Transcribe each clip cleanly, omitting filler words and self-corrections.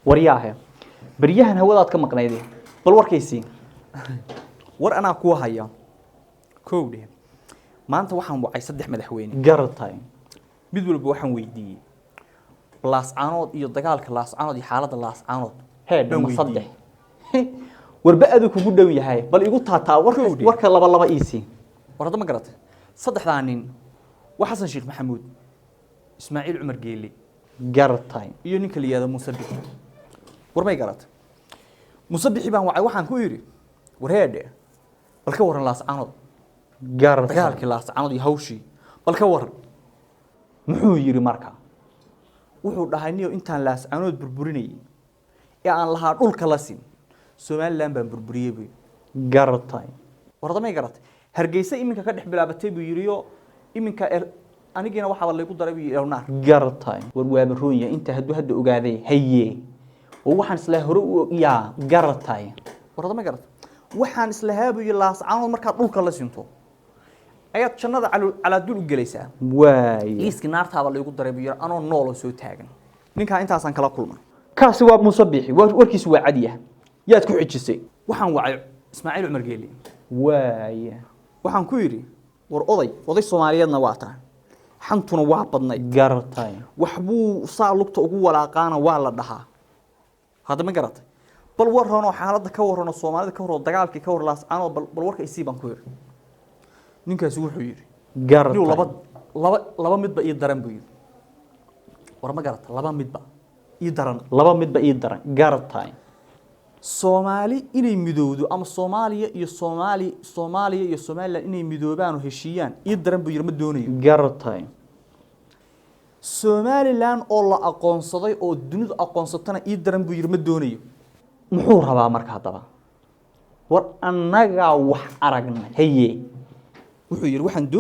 waryaha baryahan hawadaad ka maqnaydeen bal warkaysi war anaa ku haya koowdhe maanta waxaan wacay 3 madaxweyne garatay mid walba waxaan weydiiyay laascaanood iyo dagaalka laascaanood iyo xaaladda laascaanood heedhan saddex warba adu kugu dhow yahay bal igu taataa warka laba iisi war hadda ma garatay saddexdaa nin waa xasan sheekh maxamuud ismaaciil cumar geeli garatay iyo ninka la yiraahdo Muuse Bixi war may garatay Muuse Bixi baan wacay waxaan ku yiri war heedhe bal ka waran laascaanood garatay dagaalkii laascaanood iyo hawshii bal ka waran muxuu yiri marka wuxuu dhahay niyo intaan laascaanood burburinay ee aan lahaa dhulka la siin Soomaaliland baan burburiyay buu garatay warda may garatay hargeysa iminka ka dhex bilaabatay buu yiriyo iminka anigina waxa la igu daray buu yiraahdaa garatay war waa baroonya inta hadda ogaaday haye oo waxaan isla hore u yaa garatay warda may garatay waxaan isla haabiyo laascaanood marka dhulka la siinto ayaad jannada cala dul u galaysaa waay liiski naartaaba la igu daray buu yiraahdaa anoo nool oo soo taagan ninka intaas aan kala kulmay kaasi waa Muuse Bixi warkiisu waa cadiya yaad ku xijisay waxaan wacay Ismaaciil Cumar Geeli waay waxaan ku yiri war oday Soomaaliyeedna waa taa xantuna waa badnay garatay waxbuu saa lugta ugu walaaqaana waa la dhahaa hadda ma garatay bal warano xaaladda ka warano Soomaalida ka warano dagaalkii ka war laascaanood bal warka isii baan ku yiri ninkaas wuxuu yiri garatay laba midba ii daran buu yiri war ma garatay laba midba ii daran garatay Soomaali inay midowdo ama Soomaaliya iyo Soomaaliland inay midoobaan oo heshiiyaan ii daran buu yiri ma doonayo garatay Somaliland oo la aqoonsaday oo dunidu aqoonsatana ii daran buu yiri ma doonayo muxuu rabaa marka hadaba war annaga wax aragnay haye wuxuu yiri waxaan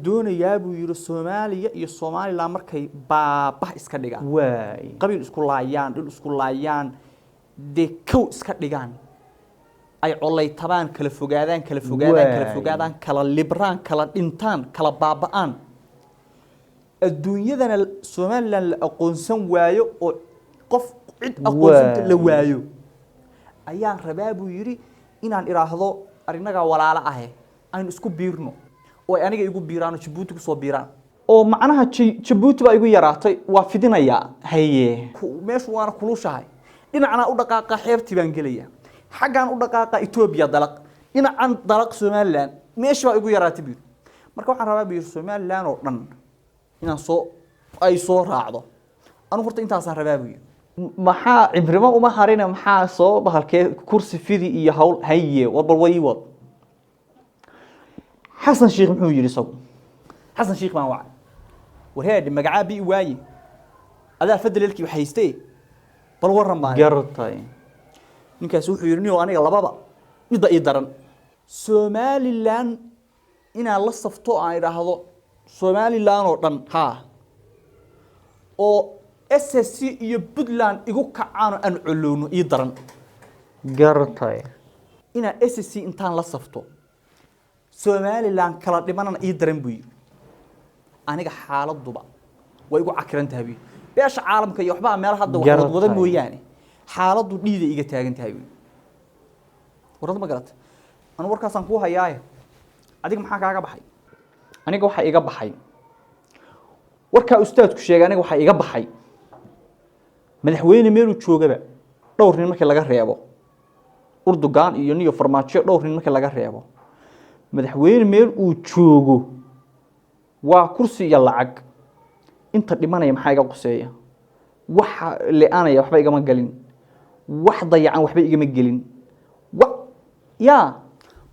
doonayaa buu yiri Soomaaliya iyo Somaliland markay baabah iska dhigaan waay qabiil isku laayaan dhul isku laayaan deekow iska dhigaan ay colaytabaan kala fogaadaan kala libraan kala dhintaan kala baaba'aan adduunyadana Somaliland la aqoonsan waayo oo qof cid aqoonsan la waayo ayaan rabaa buu yiri inaan iraahdo arinaga walaalo ah aynu isku biirno oo aniga igu biiraan Djibouti ku soo biiraan oo macnaha Djibouti baa igu yaraatay waa fidinaya haye meeshu waana kulushahay dhinacna u dhaqaaqa xeebtii baan gelaya xagaan u dhaqaaqa Ethiopia dalaq dhinacan dalaq Somaliland meeshu waa igu yaraatay biir marka waxaan rabaa biir Somaliland oo dhan inaan ay soo raacdo anu horta intaas aan rabaa biir maxaa cibrimo uma harina maxaa soo bahalkee kursi fidi iyo hawl haye warbal waywad حسن شيخ محمود يرسو حسن شيخ ما وعد وهذا مقعابي واي هذا الفدل لك وحيستي بل ورم ما قرطاي ninka soo xiriirniyo aniga lababa mid ay daran Somaliland ina la safto aan iraahdo Somaliland oo dhan oo SSC iyo Puntland igu kacaan aan culoono ii daran gartay ina SSC intaan la safto Somaliland kala dhimanana ii daran buu aniga xaaladuba way igu cakirantahay beesha caalamka iyo waxba meel hadda wax wada mooyaane xaaladu dhiida iga taagan tahay warad ma garat aan warkaas aan ku hayaay adiga maxaa kaaga baxay aniga waxa iga baxay warka ustaadku sheegay aniga waxa iga baxay madaxweyne meelu joogaba dhowr nin markii laga reebo Urdugan iyo niyo farmaajo dhowr nin markii laga reebo madaxweyne meel uu joogo waa kursi iyo lacag inta dhimanaya maxaa iga quseeya waxa leeanaya waxba igama galin wax dayacan waxba igama gelin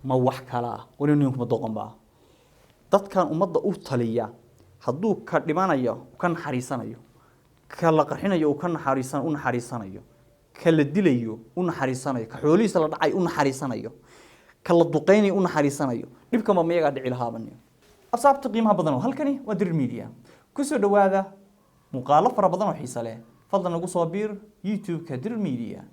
ma wax kala waliinu kuma doqon ba dadkan umada u taliya haduu ka dhimanayo kan xariisanayo kala qarxinayo oo kan naxariisanayo kala dilayo u naxariisanayo ka xoolihiisa la dhacay u naxariisanayo kala duqeynay u naxariisanayo dibka ma miyaga dhici lahaabaniyo asabta qiimaha badan halkani waa dir media ku soo dhawaada muuqaalo fara badan oo xiiso leh fadlan ugu soo biir YouTube ka dir media